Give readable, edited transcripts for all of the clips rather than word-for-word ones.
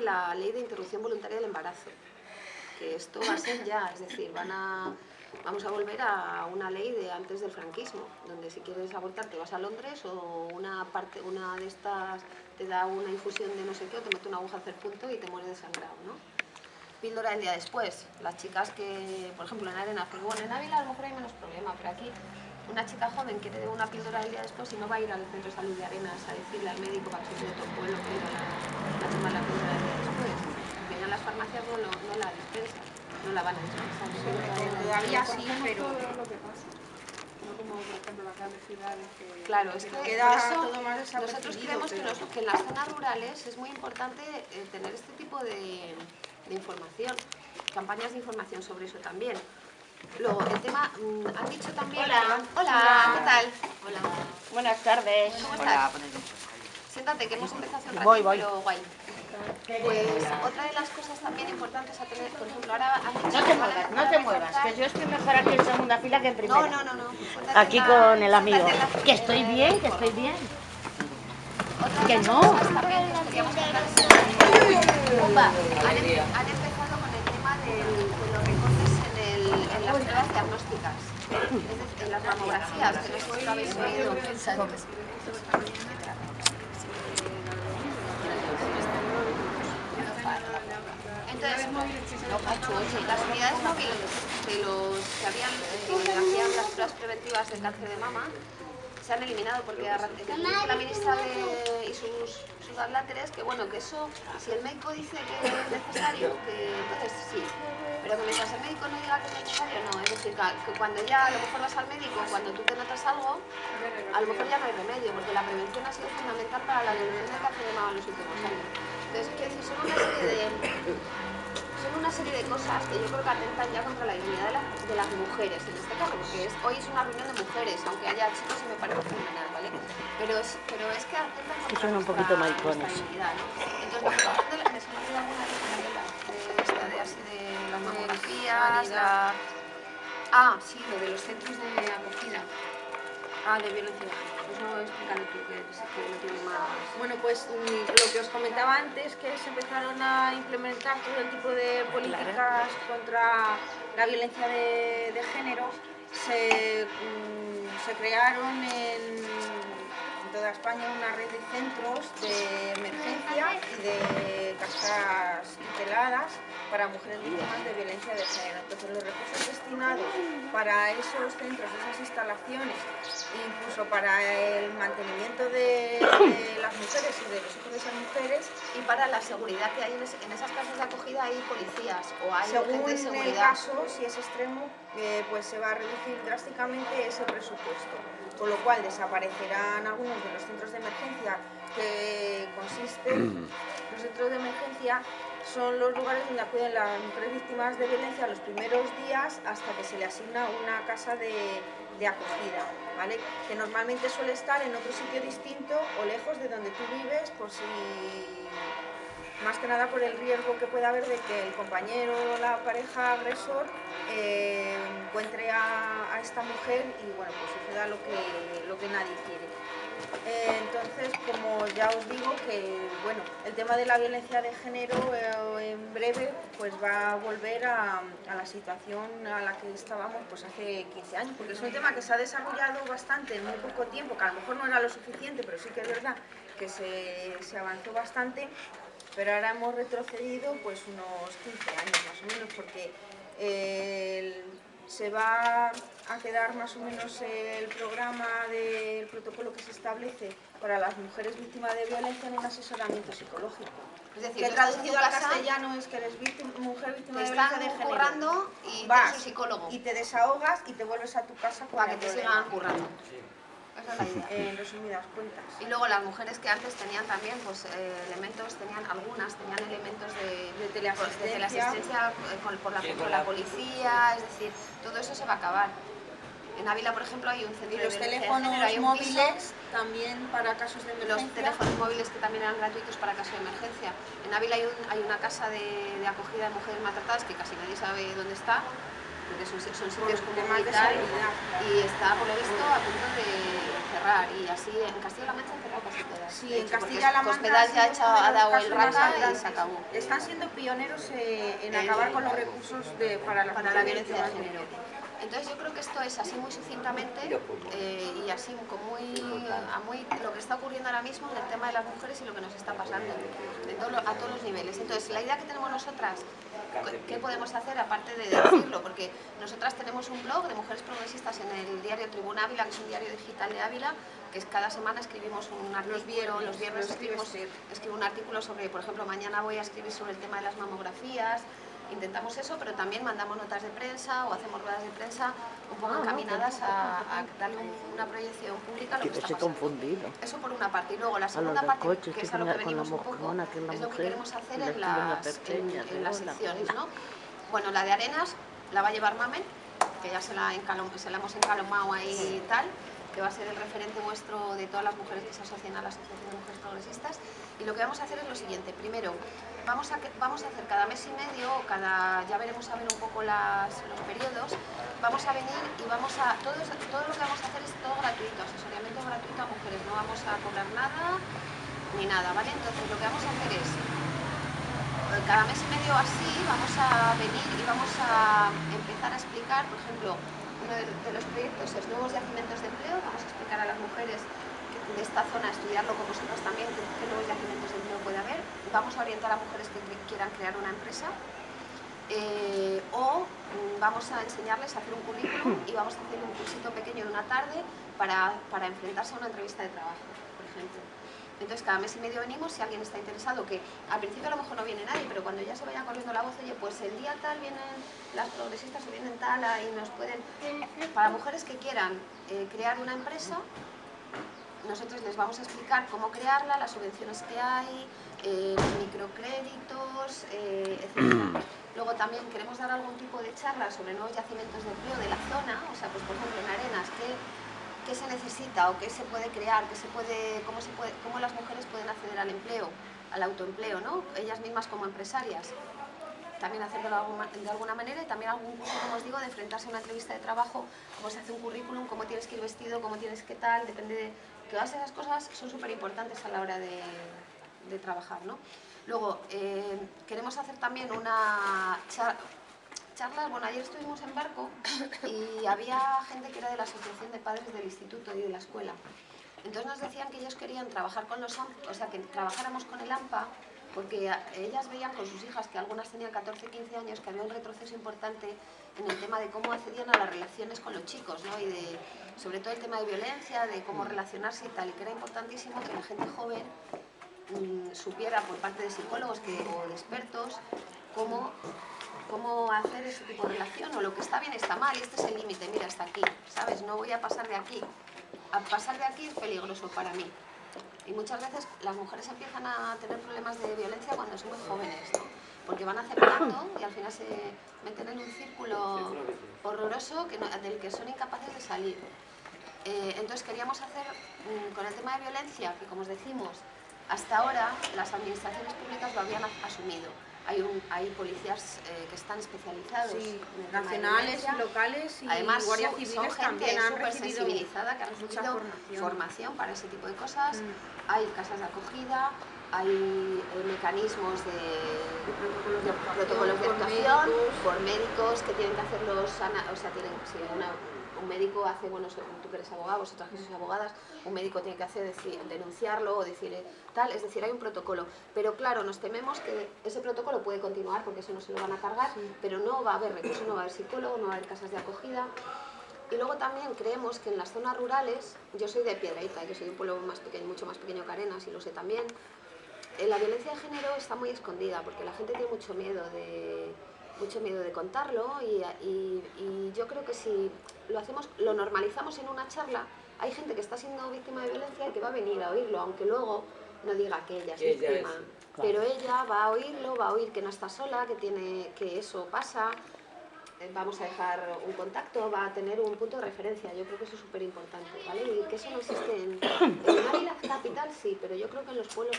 la ley de interrupción voluntaria del embarazo, que esto va a ser ya, es decir, vamos a volver a una ley de antes del franquismo, donde si quieres abortar te vas a Londres o una de estas te da una infusión de no sé qué o te mete una aguja a hacer punto y te mueres desangrado, ¿no? Píldora del día después, las chicas que, por ejemplo, en Arenas, pues bueno, en Ávila a lo mejor hay menos problema, pero aquí una chica joven quiere una píldora del día después y no va a ir al centro de salud de Arenas a decirle al médico para que se todo el pueblo que la toma la píldora del día después. Porque ya las farmacias no la dispensan, no la van a dispensar. Todavía sí, pero lo que pasa. No como, por ejemplo, las grandes ciudades que... Claro, es que queda por eso todo más nosotros creemos que en las zonas rurales es muy importante tener este tipo de información, campañas de información sobre eso también. Luego, el tema, han dicho también... Hola, ¿qué tal? Hola. Buenas tardes. ¿Cómo estás? Siéntate, que hemos empezado hace un rato, pero guay. Pues otra de las cosas también importantes a tener, por ejemplo, ahora han dicho... No te muevas, que yo estoy mejor aquí en segunda fila que en primera. No. Aquí con el amigo. Que estoy bien, que estoy bien. Que no. También queríamos contar han empezado con el tema de los recortes en las pruebas diagnósticas, es decir, en las mamografías, que no sé si lo habéis oído. Entonces, las unidades móviles que hacían las pruebas preventivas del cáncer de mama se han eliminado porque dice la ministra y sus adláteres que bueno, que eso, si el médico dice que es necesario, que entonces sí, pero que mientras el médico no diga que es necesario, no, es decir, que cuando ya a lo mejor vas al médico, cuando tú te notas algo, a lo mejor ya no hay remedio, porque la prevención ha sido fundamental para la reducción del cáncer de mama en los últimos años. Entonces, quiero decir, son una serie de cosas que yo creo que atentan ya contra la dignidad de las mujeres, en este caso, porque hoy es una reunión de mujeres, aunque haya chicos y me parece fenomenal, ¿vale? Pero es que atentan contra son un poquito maricones. dignidad, ¿no? Entonces, la cuestión de me suena de alguna de las mamografías, sí, lo de los centros de acogida. De violencia. Pues no, explícalo tú, que sé que lo tiene más... Bueno, pues lo que os comentaba antes, que se empezaron a implementar todo el tipo de políticas contra la violencia de género, se crearon en toda España una red de centros de emergencia y de casas tuteladas para mujeres víctimas de violencia de género. Entonces los recursos destinados para esos centros, esas instalaciones, incluso para el mantenimiento de las mujeres y de los hijos de esas mujeres, y para la seguridad que hay en esas casas de acogida, hay policías o hay según gente de el seguridad. caso, si es extremo, pues se va a reducir drásticamente ese presupuesto, con lo cual desaparecerán algunos de los centros de emergencia que consisten. Los centros de emergencia son los lugares donde acuden las mujeres víctimas de violencia los primeros días hasta que se le asigna una casa de acogida, ¿vale? Que normalmente suele estar en otro sitio distinto o lejos de donde tú vives, por si, más que nada por el riesgo que pueda haber de que el compañero o la pareja agresor encuentre a esta mujer y bueno, pues suceda lo que nadie quiere. Entonces, como ya os digo, que bueno, el tema de la violencia de género en breve pues va a volver a la situación a la que estábamos pues hace 15 años, porque es un tema que se ha desarrollado bastante en muy poco tiempo, que a lo mejor no era lo suficiente, pero sí que es verdad que se avanzó bastante, pero ahora hemos retrocedido pues unos 15 años más o menos, porque se va a quedar más o menos el programa del protocolo que se establece para las mujeres víctimas de violencia en un asesoramiento psicológico. Es decir, que traducido al castellano es que eres mujer víctima de violencia de género. Currando y vas tienes un psicólogo. Y te desahogas y te vuelves a tu casa para que te sigan currando. Esa es la idea. En resumidas cuentas. Y luego las mujeres que antes tenían también pues algunas tenían elementos de teleasistencia por la policía, es decir, todo eso se va a acabar. En Ávila, por ejemplo, hay un centro de violencia de género, hay un móviles también para casos de emergencia. Los teléfonos móviles que también eran gratuitos para casos de emergencia. En Ávila hay una casa de acogida de mujeres maltratadas que casi nadie sabe dónde está, porque son sitios como más de seguridad. Y está, por lo visto, a punto de cerrar. Y así en Castilla-La Mancha han cerrado casi todas. Sí, de en hecho, porque Castilla-La Mancha Cospedal ya ha dado el raca y se acabó. Están siendo pioneros en acabar con los recursos para la violencia de género. Entonces yo creo que esto es así muy sucintamente y así con lo que está ocurriendo ahora mismo en el tema de las mujeres y lo que nos está pasando a todos los niveles. Entonces la idea que tenemos nosotras, ¿qué podemos hacer aparte de decirlo? Porque nosotras tenemos un blog de mujeres progresistas en el diario Tribuna Ávila, que es un diario digital de Ávila, que es cada semana escribimos un artículo, los viernes escribo un artículo sobre, por ejemplo, mañana voy a escribir sobre el tema de las mamografías. Intentamos eso, pero también mandamos notas de prensa o hacemos ruedas de prensa un poco encaminadas a darle una proyección pública a lo que está pasando. Eso por una parte. Y luego la segunda parte, que es a lo que venimos un poco, es lo que queremos hacer en las secciones, ¿no? Bueno, la de Arenas la va a llevar Mamen, que ya se la hemos encalomado ahí y tal, que va a ser el referente nuestro de todas las mujeres que se asocian a la Asociación de Mujeres Progresistas. Y lo que vamos a hacer es lo siguiente. Primero, vamos a hacer cada mes y medio, ya veremos a ver un poco los periodos, vamos a venir y todo lo que vamos a hacer es todo gratuito, asesoramiento gratuito a mujeres, no vamos a cobrar nada ni nada, ¿vale? Entonces lo que vamos a hacer es, cada mes y medio así, vamos a venir y vamos a empezar a explicar, por ejemplo, uno de los proyectos es nuevos yacimientos de empleo, vamos a explicar a las mujeres de esta zona, estudiarlo con vosotros también, qué nuevos yacimientos de empleo puede haber. Vamos a orientar a mujeres que quieran crear una empresa o vamos a enseñarles a hacer un currículum y vamos a hacer un cursito pequeño de una tarde para enfrentarse a una entrevista de trabajo, por ejemplo. Entonces cada mes y medio venimos, si alguien está interesado, que al principio a lo mejor no viene nadie, pero cuando ya se vaya corriendo la voz, oye, pues el día tal vienen las progresistas o vienen tal y nos pueden... Para mujeres que quieran crear una empresa, nosotros les vamos a explicar cómo crearla, las subvenciones que hay, microcréditos, etc. Luego también queremos dar algún tipo de charla sobre nuevos yacimientos de empleo de la zona, o sea, pues por ejemplo en Arenas, qué se necesita o qué se puede crear, cómo las mujeres pueden acceder al empleo, al autoempleo, ¿no? Ellas mismas como empresarias. También hacerlo de alguna manera y también algún curso, como os digo, de enfrentarse a una entrevista de trabajo, cómo se hace un currículum, cómo tienes que ir vestido, cómo tienes que tal, depende de... Todas esas cosas son súper importantes a la hora de trabajar, ¿no? Luego, queremos hacer también una charlas. Bueno, ayer estuvimos en Barco y había gente que era de la Asociación de Padres del Instituto y de la escuela. Entonces nos decían que ellos querían trabajar con los AMPA, o sea, que trabajáramos con el AMPA, porque ellas veían con sus hijas, que algunas tenían 14, 15 años, que había un retroceso importante en el tema de cómo accedían a las relaciones con los chicos, ¿no? Y sobre todo el tema de violencia, de cómo relacionarse y tal, y que era importantísimo que la gente joven supiera por parte de psicólogos o de expertos cómo hacer ese tipo de relación, o lo que está bien está mal, y este es el límite, mira, hasta aquí, ¿sabes? No voy a pasar de aquí. A pasar de aquí es peligroso para mí. Y muchas veces las mujeres empiezan a tener problemas de violencia cuando son muy jóvenes, ¿no? Porque van aceptando y al final se meten en un círculo horroroso del que son incapaces de salir. Entonces queríamos hacer, con el tema de violencia, que como os decimos, hasta ahora las administraciones públicas lo habían asumido. Hay policías que están especializados, sí, en nacionales y locales, y además guardias son civiles gente también han súper recibido sensibilizada, que han mucha recibido formación para ese tipo de cosas. Hay casas de acogida, hay mecanismos de protocolos de actuación por médicos que tienen que hacerlos, o sea, un médico hace, bueno, tú que eres abogado, vosotras que sois abogadas, un médico tiene que hacer, denunciarlo o decir tal, es decir, hay un protocolo. Pero claro, nos tememos que ese protocolo puede continuar porque eso no se lo van a cargar, pero no va a haber recursos, no va a haber psicólogo, no va a haber casas de acogida. Y luego también creemos que en las zonas rurales, yo soy de Piedrahita, yo soy de un pueblo más pequeño, mucho más pequeño que Arenas, y lo sé también, la violencia de género está muy escondida porque la gente tiene mucho miedo de contarlo y yo creo que si lo normalizamos en una charla, hay gente que está siendo víctima de violencia y que va a venir a oírlo, aunque luego no diga que ella es víctima, pero ella va a oírlo, va a oír que no está sola, que eso pasa. Vamos a dejar un contacto, va a tener un punto de referencia. Yo creo que eso es súper importante, ¿vale? Y que eso no existe en Ávila capital, sí, pero yo creo que en los pueblos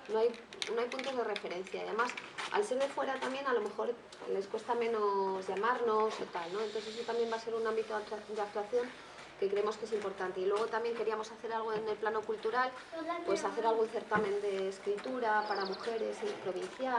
no hay puntos de referencia. Y además, al ser de fuera también, a lo mejor les cuesta menos llamarnos o tal, ¿no? Entonces eso también va a ser un ámbito de actuación que creemos que es importante. Y luego también queríamos hacer algo en el plano cultural, pues hacer algún certamen de escritura para mujeres provincial,